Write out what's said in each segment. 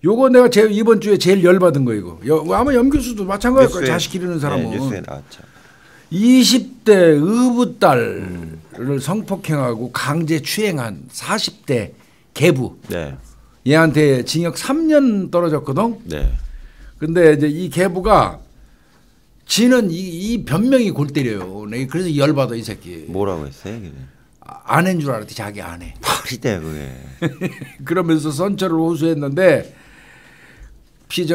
요거 내가 이번 주에 제일 열받은 거 이거. 아마 염 교수도 마찬가지일 거예요. 자식 기르는 사람은. 네, 뉴스에 나왔죠. 20대 의붓딸을 성폭행하고 강제 추행한 40대 계부. 네. 얘한테 징역 3년 떨어졌거든. 네. 근데 이제 이 계부가 지는 이 변명이 골 때려요. 그래서 열받아 이 새끼. 뭐라고 했어요? 아내인 줄 알았지 자기 아내. 말이 돼 그게. 그러면서 선처를 호소했는데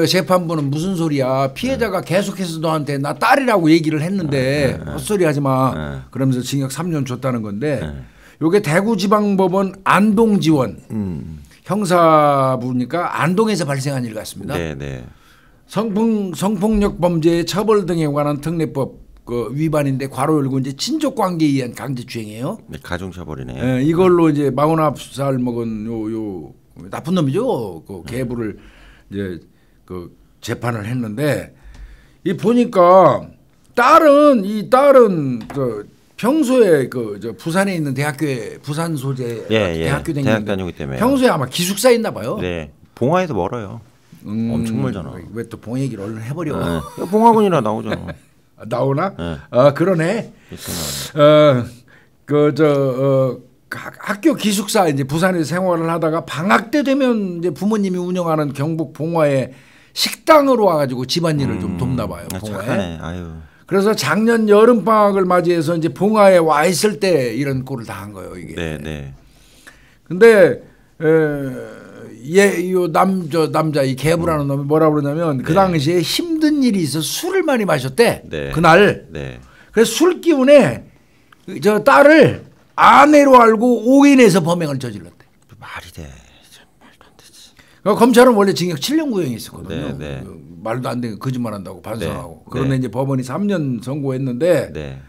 재판부는 무슨 소리야. 피해자가 계속해서 너한테 나 딸이라고 얘기를 했는데 헛소리 하지 마. 그러면서 징역 3년 줬다는 건데 요게 대구지방법원 안동지원 형사부니까 안동에서 발생한 일 같습니다. 네. 성폭력 범죄의 처벌 등에 관한 특례법 위반인데 괄호 열고 이제 친족 관계에 의한 강제추행이에요. 네, 가중처벌이네요. 네, 이걸로 이제 49살 먹은 요 나쁜 놈이죠. 그 계부를 이제 그 재판을 했는데 이 보니까 딸은 그 평소에 저 부산에 있는 대학교에 부산 소재 대학교 대학 다니기 때문에 평소에 아마 기숙사에 있나 봐요. 네. 봉화에서 멀어요. 엄청 멀잖아. 왜 또 봉 얘기를 얼른 해버려. 네. 봉화군이라 나오잖아. 나오나? 네. 그러네. 학교 기숙사 이제 부산에서 생활을 하다가 방학 때 되면 이제 부모님이 운영하는 경북 봉화에 식당으로 와가지고 집안일을 좀 돕나 봐요. 봉화에. 착하네. 아유. 그래서 작년 여름 방학을 맞이해서 이제 봉화에 와 있을 때 이런 꼴을 당한 거예요 이게. 네. 근데 남자 이 계부라는 놈이 뭐라 그러냐면 그 당시에 힘든 일이 있어 술을 많이 마셨대. 네. 그날. 네. 그래서 술 기운에 저 딸을 아내로 알고 오인해서 범행을 저질렀대. 말이 돼. 말도 안 되지. 검찰은 원래 징역 7년 구형이 있었거든요. 네. 말도 안 되는 거짓말한다고 반성하고. 네. 그런데 이제 법원이 3년 선고했는데 네.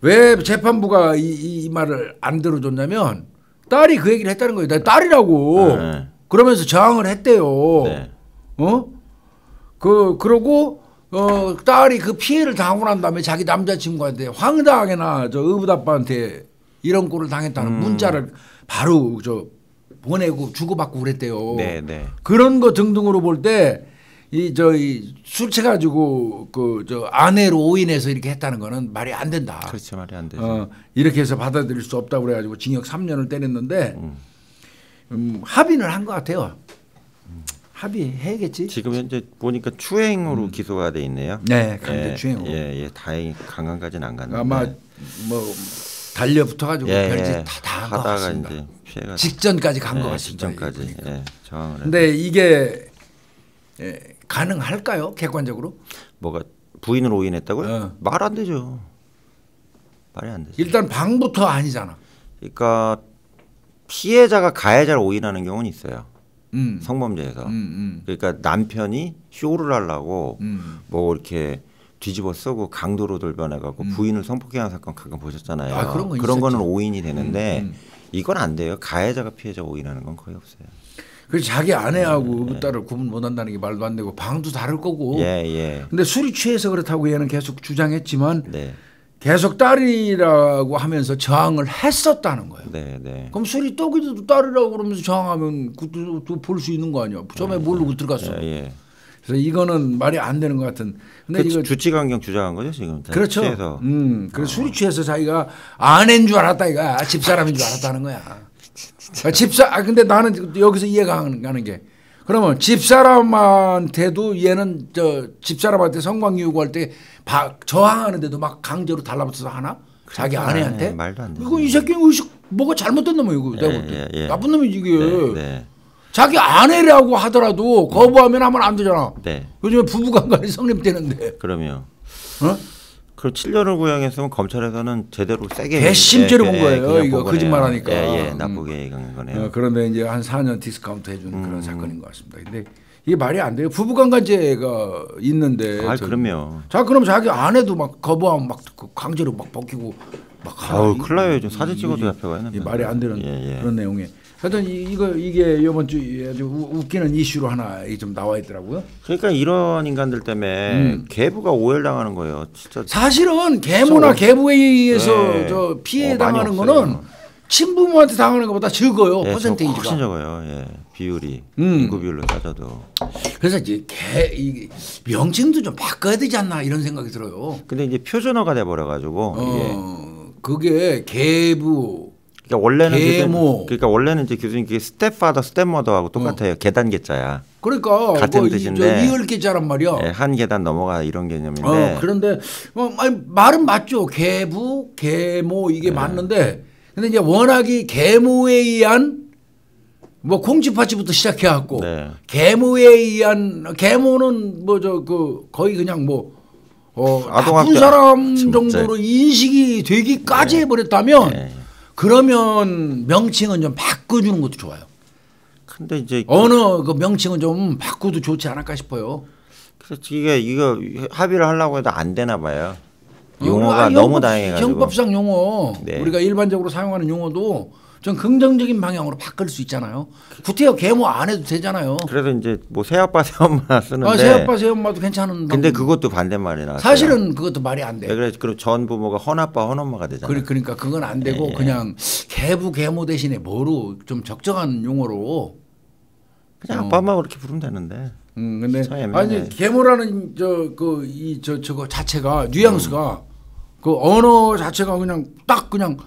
왜 재판부가 이 말을 안 들어줬냐면 딸이 그 얘기를 했다는 거예요. 나 딸이라고. 네. 그러면서 저항을 했대요. 네. 그러고 딸이 그 피해를 당하고 난 다음에 자기 남자친구한테 황당하게나 저 의붓아빠한테 이런 꼴을 당했다는 문자를 바로 보내고 주고받고 그랬대요. 네. 그런 거 등등으로 볼 때 술 취가지고 아내로 오인해서 이렇게 했다는 거는 말이 안 된다. 그렇죠, 말이 안 되지. 이렇게 해서 받아들일 수 없다고 그래가지고 징역 3년을 때렸는데 합의는 한 것 같아요. 합의해야겠지. 지금 현재 보니까 추행으로 기소가 돼 있네요. 네, 강제 추행으로. 예, 다행히 강간까지는 안 갔는데. 아마 뭐 달려붙어가지고 별짓 다 한 것 하다가 같습니다. 이제 피해가 직전까지 간 것 같습니다. 직전까지. 저항을. 근데 이게 가능할까요? 객관적으로? 뭐가 부인을 오인했다고요? 말 안 되죠. 말이 안 되죠. 일단 방부터 아니잖아. 그러니까 피해자가 가해자를 오인하는 경우는 있어요. 성범죄에서. 그러니까 남편이 쇼를 하려고 뭐 이렇게 뒤집어 쓰고 강도로 돌변해갖고 부인을 성폭행한 사건 가끔 보셨잖아요. 그런 거는 오인이 되는데 이건 안 돼요. 가해자가 피해자 오인하는 건 거의 없어요. 그래서 자기 아내하고 의붓딸을 구분 못한다는 게 말도 안 되고 방도 다를 거고. 근데 술이 취해서 그렇다고 얘는 계속 주장했지만 계속 딸이라고 하면서 저항을 했었다는 거예요. 그럼 술이 떡이도 딸이라고 그러면서 저항하면 그것도 볼 수 있는 거 아니야. 처음에 모르고 들어갔어. 그래서 이거는 말이 안 되는 것 같은. 근데 이거 주치강경 주장한 거죠 지금. 그렇죠. 취해서. 그래서 술이 취해서 자기가 아내인 줄 알았다 이거야. 집사람인 줄 알았다는 거야. 근데 나는 여기서 이해가 가는 게 그러면 집사람한테도 얘는 집사람한테 성관계 요구할 때 저항하는데도 막 강제로 달라붙어서 하나? 자기 아내한테? 말도 안 돼. 이거 이 새끼 뭐가 잘못된 놈이야 이거. 내가 볼 때. 나쁜 놈이지 이게. 자기 아내라고 하더라도 거부하면 하면 안 되잖아. 요즘에 부부간간이 성립되는데. 그럼요. 그 7년을 구형했으면 검찰에서는 제대로 세게 배심죄로 본 거예요. 이거 거짓말하니까. 나쁘게 간 거네요. 그런데 이제 한 4년 디스카운트 해주는 그런 사건인 것 같습니다. 근데 이게 말이 안 돼요. 부부간간죄가 있는데. 그럼요. 자 그럼 자기 아내도 막 거부하면 막 강제로 막 벗기고 막. 큰일 나요. 좀 사진 찍어도 잡혀가요. 말이 안 되는 그런 내용에. 하여튼 이게 이번 주에 아주 웃기는 이슈로 하나 좀 나와 있더라고요. 그러니까 이런 인간들 때문에 계부가 오해를 당하는 거예요. 진짜 사실은 계모나 계부에 의해서 저 피해 당하는 거는 친부모한테 당하는 것보다 적어요. 예, 퍼센테이지가. 훨씬 적어요. 예, 비율이 인구 비율로 따져도. 그래서 이제 이 명칭도 좀 바꿔야 되지 않나 이런 생각이 들어요. 근데 이제 표준어가 돼 버려 가지고 그게 계부. 그러니까 원래는 계모. 그러니까 원래는 이제 교수님 그게 스텝파더 스텝머더하고 똑같아요. 계단 계자야. 그러니까 같은 뭐 뜻인데 리을 계자란 말이야. 예, 한 계단 넘어가 이런 개념인데. 그런데 말은 맞죠. 계부, 계모 이게 맞는데, 근데 이제 워낙이 계모에 의한 뭐 콩쥐팥쥐부터 시작해갖고 계모에 의한 계모는 뭐 거의 그냥 뭐 나쁜 사람 정도로 인식이 되기까지 해버렸다면. 그러면 명칭은 좀 바꿔주는 것도 좋아요. 근데 이제 어느 그 명칭은 좀 바꿔도 좋지 않을까 싶어요. 그래서 이거 합의를 하려고 해도 안 되나 봐요. 용어가 너무 다양해가지고. 형법상 용어 우리가 일반적으로 사용하는 용어도 좀 긍정적인 방향으로 바꿀 수 있잖아요. 구태여 계모 안 해도 되잖아요. 그래서 이제 뭐 새아빠 새엄마 쓰는데. 새아빠 새엄마도 괜찮은. 근데 그것도 반대말이 나왔어요. 사실은 그것도 말이 안 돼. 그래서 그럼 전 부모가 헌아빠 헌엄마가 되잖아요. 그러니까 그건 안 되고 그냥 계부 계모 대신에 뭐로 좀 적정한 용어로. 그냥 아빠 엄마 그렇게 부르면 되는데. 근데 아니 계모라는 저거 자체가 뉘앙스가 그 언어 자체가 그냥 딱 그냥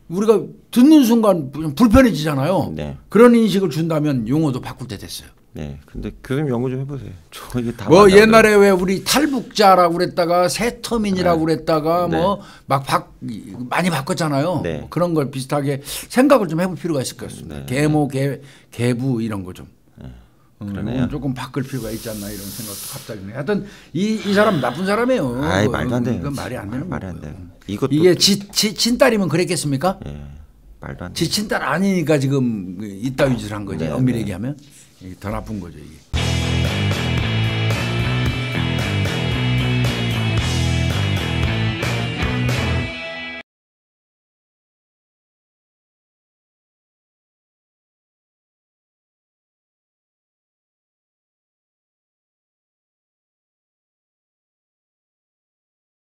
우리가 듣는 순간 불편해지잖아요. 그런 인식을 준다면 용어도 바꿀 때 됐어요. 네, 근데 교수님 연구 좀 해보세요. 저 이게 다 뭐 옛날에 왜 우리 탈북자라고 그랬다가 세터민이라고 그랬다가 뭐 막 많이 바꿨잖아요. 뭐 그런 걸 비슷하게 생각을 좀 해볼 필요가 있을 것 같습니다. 계모, 계부 이런 거 좀. 조금 바꿀 필요가 있지 않나 이런 생각도 갑자기. 하여튼 이 사람 나쁜 사람이에요. 아이, 말도 안 돼요. 이건 말이 안 되는 말이 안 돼요. 이게 친딸이면 그랬겠습니까? 말도 안 돼. 지 친딸 아니니까 지금 이따위 짓을 한 거지. 엄밀히 얘기하면 더 나쁜 거죠 이게.